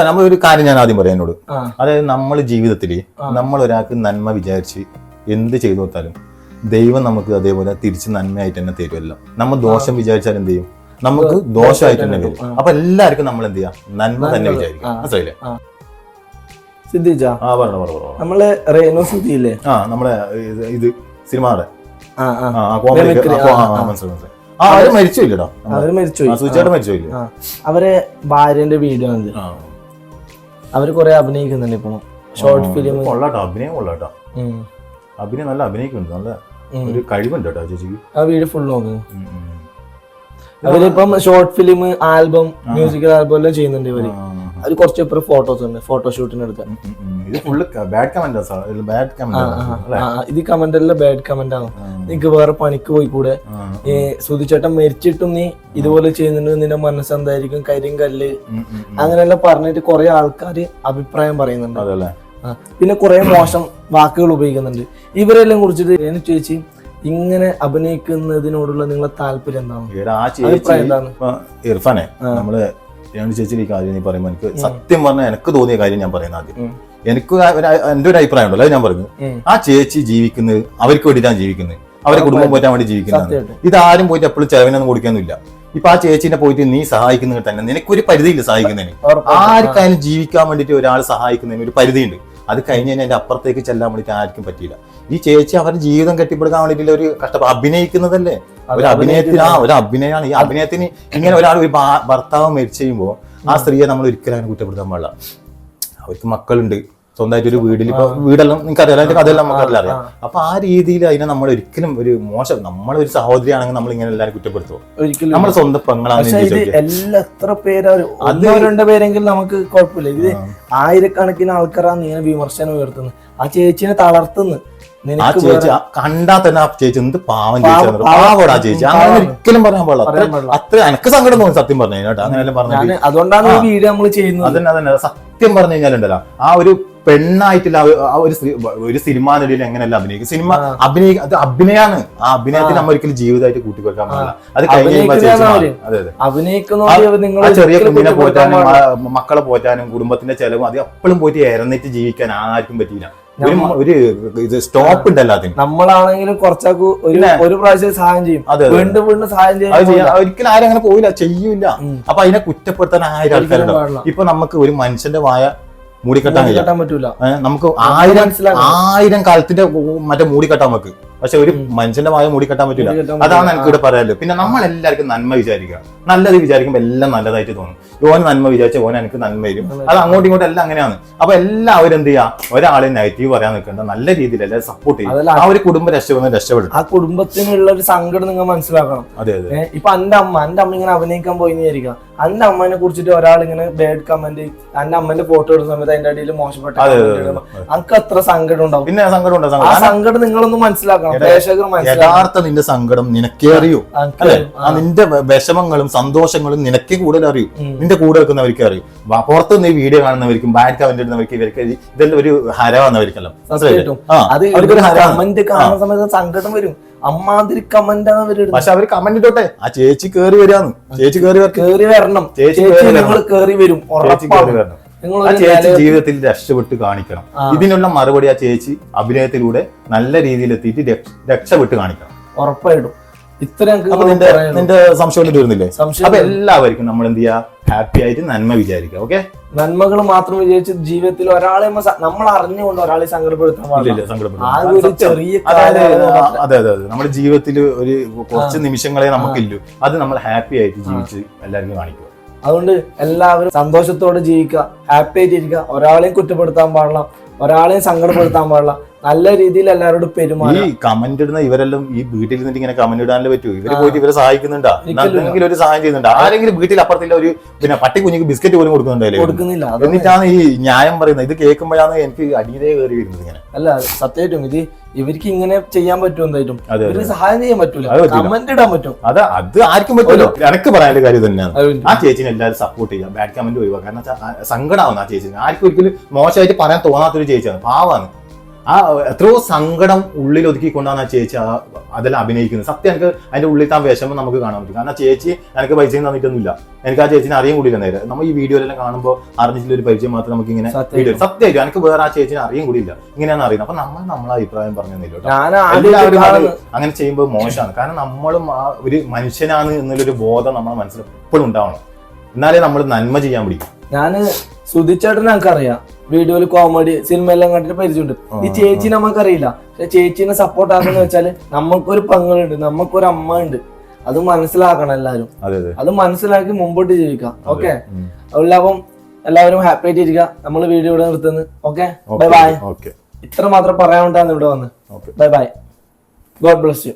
നമ്മൾ ഒരു കാര്യം ഞാൻ ആദ്യം പറയാം എന്നോട്. അതായത് നമ്മൾ ജീവിതത്തിൽ നമ്മൾ ഒരാൾക്ക് നന്മ വിചാരിച്ച് എന്ത് ചെയ്തു കൊടുത്താലും ദൈവം നമുക്ക് അതേപോലെ തിരിച്ച് നന്മയായിട്ട് തന്നെ തരുമല്ലോ. നമ്മൾ ദോഷം വിചാരിച്ചാൽ എന്ത് ചെയ്യും? നമുക്ക് ദോഷമായിട്ട് തന്നെ വരും. അപ്പൊ എല്ലാവർക്കും നമ്മൾ എന്ത് ചെയ്യാം? നന്മ തന്നെ വിചാരിക്കും. മനസ്സിലായില്ലേ? സിദ്ധിച്ച നമ്മളെ റേനു സിദ്ധിയില്ലേ? നമ്മളെ ഇത് സിനിമയുടെ അവര് മരിച്ചില്ലടാ. അവര് മരിച്ചില്ല. അവരെ ഭാര്യന്റെ വീഡിയോ ആണ്. അവര് കൊറേ അഭിനയിക്കുന്നുണ്ട് ഇപ്പൊ ഷോർട്ട് ഫിലിം. അഭിനയം കൊള്ളാട്ടോ. അഭിനയം നല്ല അഭിനയിക്കുന്നുണ്ട്. നല്ല ഒരു കഴിവുണ്ട് കേട്ടോ ചേച്ചിക്ക്. ആ വീഡിയോ ഫുൾ നോക്കുന്നു. അവരിപ്പം short film, album, musical album എല്ലാം ചെയ്യുന്നുണ്ട് ഇവര്. അത് കുറച്ച് ഫോട്ടോസ് ഉണ്ട്, ഫോട്ടോഷൂട്ടിന് എടുത്ത. ഇത് കമന്റ് അല്ല, ബാഡ് കമന്റ് ആണ്. നിനക്ക് വേറെ പണിക്ക് പോയിക്കൂടെ? സുധിച്ചേട്ടൻ മരിച്ചിട്ടും നീ ഇതുപോലെ ചെയ്യുന്നുണ്ട്, നിന്റെ മനസ്സെന്തായിരിക്കും, കരിങ്കല്ല് അങ്ങനെയെല്ലാം പറഞ്ഞിട്ട് കുറെ ആൾക്കാര് അഭിപ്രായം പറയുന്നുണ്ട്. പിന്നെ കുറെ മോശം വാക്കുകൾ ഉപയോഗിക്കുന്നുണ്ട്. ഇവരെല്ലാം കുറിച്ചിട്ട് ചേച്ചി ഇങ്ങനെ അഭിനയിക്കുന്നതിനോടുള്ള നിങ്ങളെ താല്പര്യം എന്താണ്? ഇർഫാനെ നമ്മള് ചേച്ചി ഈ കാര്യം നീ പറയുമ്പോൾ എനിക്ക് സത്യം പറഞ്ഞാൽ എനിക്ക് തോന്നിയ കാര്യം ഞാൻ പറയുന്നത് ആദ്യം. എനിക്ക് എന്റെ ഒരു അഭിപ്രായം ഉണ്ടല്ലോ, ഞാൻ പറഞ്ഞു. ആ ചേച്ചി ജീവിക്കുന്നത് അവർക്ക് വേണ്ടിയിട്ടാണ് ജീവിക്കുന്നത്, അവരെ കുടുംബം പോറ്റാൻ വേണ്ടി ജീവിക്കുന്നത്. ഇതാരും പോയിട്ട് എപ്പോഴും ചെലവിനൊന്നും കൊടുക്കാനൊന്നുമില്ല. ഇപ്പൊ ആ ചേച്ചിനെ പോയിട്ട് നീ സഹായിക്കുന്നത് തന്നെ നിനക്കൊരു പരിധിയില്ല സഹായിക്കുന്നതിന്. ആർക്കായാലും ജീവിക്കാൻ വേണ്ടിട്ട് ഒരാൾ സഹായിക്കുന്നതിന് ഒരു പരിധിയുണ്ട്. അത് കഴിഞ്ഞ് കഴിഞ്ഞാൽ അതിന്റെ അപ്പുറത്തേക്ക് ചെല്ലാൻ വേണ്ടിട്ട് ആർക്കും പറ്റിയില്ല. ഈ ചേച്ചി അവരുടെ ജീവിതം കെട്ടിപ്പടുക്കാൻ വേണ്ടിയിട്ടുള്ള ഒരു കഷ്ടപ്പാട്. അഭിനയിക്കുന്നതല്ലേ ഒരു അഭിനയത്തിന്, ഒരു അഭിനയമാണ്. ഈ അഭിനയത്തിന് ഇങ്ങനെ ഒരാൾ ഒരു ഭർത്താവ് മരിച്ചു കഴിയുമ്പോൾ ആ സ്ത്രീയെ നമ്മൾ ഒരിക്കലും അങ്ങനെ കുറ്റപ്പെടുത്താൻ പാടില്ല. അവർക്ക് മക്കളുണ്ട്, സ്വന്തമായിട്ട് ഒരു വീട്ടിൽ ഇപ്പൊ വീടെല്ലാം നിങ്ങൾക്കറിയാം, അതിന്റെ കഥയെല്ലാം നമുക്കറിയാം അറിയാം. അപ്പൊ ആ രീതിയിൽ അതിനെ നമ്മൾ ഒരിക്കലും ഒരു മോശം, നമ്മളൊരു സഹോദരിയാണെങ്കിൽ നമ്മൾ ഇങ്ങനെ എല്ലാവരും കുറ്റപ്പെടുത്തുമോ? നമ്മൾ സ്വന്തം പെങ്ങളാണ്. എത്ര പേര്, ഒന്നോ രണ്ടോ പേരെങ്കിലും നമുക്ക് കുഴപ്പമില്ല. ഇത് ആയിരക്കണക്കിന് ആൾക്കാരാണ് ഇങ്ങനെ വിമർശനം ഉയർത്തുന്നത്. ആ ചേച്ചിനെ തളർത്തുന്നു. ആ ചേച്ചി കണ്ടാ തന്നെ ആ ചേച്ചി എന്ത് പാവം ചേച്ചി, പാവോടാ ചേച്ചി. അങ്ങനെ ഒരിക്കലും പറയാൻ പാടില്ല. അത്ര എനിക്ക് സങ്കടം തോന്നി സത്യം പറഞ്ഞു കേട്ടോ. അങ്ങനെയെല്ലാം പറഞ്ഞു. അതുകൊണ്ടാണ് ഈ വീഡിയോ നമ്മൾ ചെയ്യുന്നത്. അതന്നെ സത്യം പറഞ്ഞു കഴിഞ്ഞാലുണ്ടല്ലോ, ആ ഒരു പെണ്ണായിട്ടില്ല ഒരു സിനിമാ നടിയിൽ എങ്ങനെയല്ല അഭിനയിക്കും. സിനിമ അത് അഭിനയാണ്. ആ അഭിനയത്തിന് നമ്മൾ ഒരിക്കലും ജീവിതമായിട്ട് കൂട്ടിക്കൊടുക്കാൻ പാടില്ല. അത് കഴിഞ്ഞ ചെറിയ കുഞ്ഞിനെ പോറ്റാനും മക്കളെ പോറ്റാനും കുടുംബത്തിന്റെ ചെലവും അത് എപ്പോഴും പോയിട്ട് ഇറന്നിട്ട് ജീവിക്കാൻ ആർക്കും പറ്റിയില്ല. ഒരു സ്റ്റോപ്പ് ഉണ്ടല്ലോ അതിന്. നമ്മളാണെങ്കിലും കുറച്ചൊക്കെ ഒരു പ്രാവശ്യം സഹായം ചെയ്യും, വീണ്ടും വീണ്ടും സഹായം ചെയ്യും. ഒരിക്കലും ആരും അങ്ങനെ പോയില്ല, ചെയ്യൂല. അപ്പൊ അതിനെ കുറ്റപ്പെടുത്താൻ ആയിരം ആൾക്കാരുണ്ടാവും. ഇപ്പൊ നമുക്ക് ഒരു മനുഷ്യന്റെ വായ മൂടിക്കെട്ടാൻ പറ്റൂല. നമുക്ക് ആയിരം കാലത്തിന്റെ മറ്റേ മൂടിക്കെട്ടാൻ നമുക്ക്, പക്ഷെ ഒരു മനുഷ്യന്റെ വായ മൂടിക്കെട്ടാൻ പറ്റില്ല. അതാണ് എനിക്ക് ഇവിടെ പറയാമല്ലോ. പിന്നെ നമ്മളെല്ലാവർക്കും നന്മ വിചാരിക്കുക, നല്ലത് വിചാരിക്കുമ്പോൾ എല്ലാം നല്ലതായിട്ട് തോന്നും. ഓൻ നന്മ വിചാരിച്ച ഓൻ എനിക്ക് നന്മ വരും. അത് അങ്ങോട്ടും ഇങ്ങോട്ടും എല്ലാം അങ്ങനെയാണ്. അപ്പൊ എല്ലാവരും എന്ത് ചെയ്യാ, ഒരാളെ നെഗറ്റീവ് പറയാൻ നിൽക്കേണ്ട, നല്ല രീതിയിൽ എല്ലാവരും സപ്പോർട്ട് ചെയ്യും. ആ ഒരു കുടുംബം രക്ഷപ്പെടും. ആ കുടുംബത്തിനുള്ള ഒരു സങ്കടം നിങ്ങൾ മനസ്സിലാക്കണം. അതെ. ഇപ്പൊ എന്റെ അമ്മ ഇങ്ങനെ അഭിനയിക്കാൻ പോയി വിചാരിക്കാം. എന്റെ അമ്മനെ കുറിച്ചിട്ട് ഒരാൾ ഇങ്ങനെ ബാഡ് കമന്റ്, എന്റെ അമ്മന്റെ ഫോട്ടോ എടുക്കുന്ന സമയത്ത് അതിന്റെ അടിയിൽ മോശപ്പെട്ട നമുക്ക് അത്ര സങ്കടം ഉണ്ടാവും. പിന്നെ സങ്കടം ഉണ്ടാവും. ആ സങ്കടം നിങ്ങളൊന്ന് മനസ്സിലാക്കണം. യഥാർത്ഥ നിന്റെ സങ്കടം നിനക്കേ അറിയൂ. അല്ലെ, നിന്റെ വിഷമങ്ങളും സന്തോഷങ്ങളും നിനക്കേ കൂടുതൽ അറിയൂ. നിന്റെ കൂടെ വെക്കുന്നവർക്ക് അറിയൂ. പുറത്ത് നിന്ന് ഈ വീഡിയോ കാണുന്നവർക്കും ബാഡ് കമന്റ് ഇടുന്നവർക്ക് ഇവർക്ക് ഇതെല്ലാം ഒരു ഹരമാണെന്നവർക്കല്ലോ. കമന്റ് കാണുന്ന സമയത്ത് സങ്കടം വരും. അമ്മാതിരി കമന്റ് ആണ് അവര്. പക്ഷെ അവര് കമന്റ് ഇട്ടോട്ടെ, ആ ചേച്ചി കേറി വരാന്ന്. ചേച്ചി കേറി വരണം. ചേച്ചി കേറി വരും. ആ ചേച്ചി ജീവിതത്തിൽ രക്ഷപ്പെട്ട് കാണിക്കണം. ഇതിനുള്ള മറുപടി ആ ചേച്ചി അഭിനയത്തിലൂടെ നല്ല രീതിയിൽ എത്തിയിട്ട് രക്ഷപ്പെട്ട് കാണിക്കണം. ഉറപ്പായിട്ടും. നിന്റെ സംശയം തീർന്നില്ലേ? അപ്പൊ എല്ലാവർക്കും നമ്മൾ എന്ത് ചെയ്യാ, ഹാപ്പി ആയിട്ട് നന്മ വിചാരിക്കുക. ഓക്കെ, നന്മകൾ മാത്രം വിചാരിച്ച് ജീവിതത്തിൽ ഒരാളെ നമ്മൾ അറിഞ്ഞുകൊണ്ട് ഒരാളെ സങ്കടപ്പെടുത്താൻ പാടില്ല. അതെ. നമ്മുടെ ജീവിതത്തിൽ ഒരു കുറച്ച് നിമിഷങ്ങളെ നമുക്കില്ലു, അത് നമ്മൾ ഹാപ്പി ആയിട്ട് ജീവിച്ച് എല്ലാവർക്കും കാണിക്കുക. അതുകൊണ്ട് എല്ലാവരും സന്തോഷത്തോടെ ജീവിക്കുക, ഹാപ്പി ആയിട്ട് ഇരിക്കുക. ഒരാളെയും കുറ്റപ്പെടുത്താൻ പാടില്ല, ഒരാളെയും സങ്കടപ്പെടുത്താൻ പാടില്ല. നല്ല രീതിയിൽ എല്ലാവരോടും പെരുമാറി. ഈ കമന്റ് ഇടുന്ന ഇവരെല്ലാം ഈ വീട്ടിൽ നിന്നിട്ട് ഇങ്ങനെ കമന്റ് ഇടാനല്ലേ പറ്റൂ? ഇവര് പോയിട്ട് ഇവരെ സഹായിക്കുന്നുണ്ടോ? എന്തെങ്കിലും ഒരു സഹായം ചെയ്യുന്നുണ്ടോ? ആരെങ്കിലും വീട്ടിൽ അപ്പുറത്തില്ല ഒരു പിന്നെ പട്ടി കുഞ്ഞിക്ക് ബിസ്ക്കറ്റ് പോലും കൊടുക്കുന്നില്ല. എന്നിട്ടാണ് ഈ ന്യായം പറയുന്നത്. ഇത് കേൾക്കുമ്പോഴാണ് എനിക്ക് അടിയിലേ കയറി വരുന്നത്. ഇങ്ങനെ അല്ല, സത്യമായിട്ടും ഇത് ഇവർക്ക് ഇങ്ങനെ ചെയ്യാൻ പറ്റും. എന്തായിട്ടും ഇവർക്ക് സഹായം ചെയ്യാൻ പറ്റൂല, കമന്റ് ഇടാൻ പറ്റും. അത് ആർക്കും പറ്റുമല്ലോ. എനിക്ക് പറയാനുള്ള കാര്യം തന്നെയാണ്. ആ ചേച്ചിനെ എല്ലാവരും സപ്പോർട്ട് ചെയ്യാം, ബാഡ് കമന്റ് ഒഴിവാക്കുക. കാരണം സങ്കടമാവുന്ന ആ ചേച്ചിന് ആർക്കും ഒരിക്കലും മോശമായിട്ട് പറയാൻ തോന്നാത്തൊരു ചേച്ചിയാണ്, പാവാണ്. ആ എത്രയോ സങ്കടം ഉള്ളിൽ ഒതുക്കിക്കൊണ്ടാണ് ആ ചേച്ചി അതെല്ലാം അഭിനയിക്കുന്നത്. സത്യം എനിക്ക് അതിന്റെ ഉള്ളിൽ താൻ വിഷമം നമുക്ക് കാണാൻ പറ്റും. കാരണം ആ ചേച്ചി എനിക്ക് പരിചയം തന്നിട്ടൊന്നുമില്ല, എനിക്ക് ആ ചേച്ചിനെ അറിയാൻ കൂടിയില്ല. നേരെ നമ്മൾ ഈ വീഡിയോയിലെല്ലാം കാണുമ്പോൾ അറിഞ്ഞിട്ടുള്ള ഒരു പരിചയം മാത്രം നമുക്ക് ഇങ്ങനെ വീഡിയോ സത്യമായിട്ടും എനിക്ക് വേറെ ആ ചേച്ചിനെ അറിയാൻ കൂടിയില്ല, ഇങ്ങനെയാണ് അറിയുന്നത്. അപ്പൊ നമ്മളെ അഭിപ്രായം പറഞ്ഞു എല്ലാവരും അങ്ങനെ ചെയ്യുമ്പോൾ മോശമാണ്. കാരണം നമ്മളും ആ ഒരു മനുഷ്യനാണ് എന്നുള്ളൊരു ബോധം നമ്മളെ മനസ്സിൽ എപ്പോഴും ഉണ്ടാവണം, എന്നാലേ നമ്മൾ നന്മ ചെയ്യാൻ പിടിക്കും. ഞാന് സുധിച്ചേട്ടനെ നമുക്കറിയാം, വീഡിയോയിൽ കോമഡി സിനിമയെല്ലാം കണ്ടിട്ട് പരിചയമുണ്ട്. ഈ ചേച്ചി നമുക്കറിയില്ല, പക്ഷെ ചേച്ചീനെ സപ്പോർട്ട് ആക്കുന്ന വെച്ചാല് നമുക്കൊരു പങ്കുണ്ട്, നമുക്കൊരു അമ്മ ഉണ്ട്. അത് മനസ്സിലാക്കണം എല്ലാരും, അത് മനസ്സിലാക്കി മുമ്പോട്ട് ജീവിക്കാം. ഓക്കെ, അപ്പം എല്ലാവരും ഹാപ്പി ആയിട്ട് ഇരിക്കുക. നമ്മൾ വീഡിയോ ഇവിടെ നിർത്തുന്നു. Okay, bye bye. ഇത്ര മാത്രം പറയാൻ വേണ്ടാന്ന് ഇവിടെ വന്ന്. Bye bye. God bless you.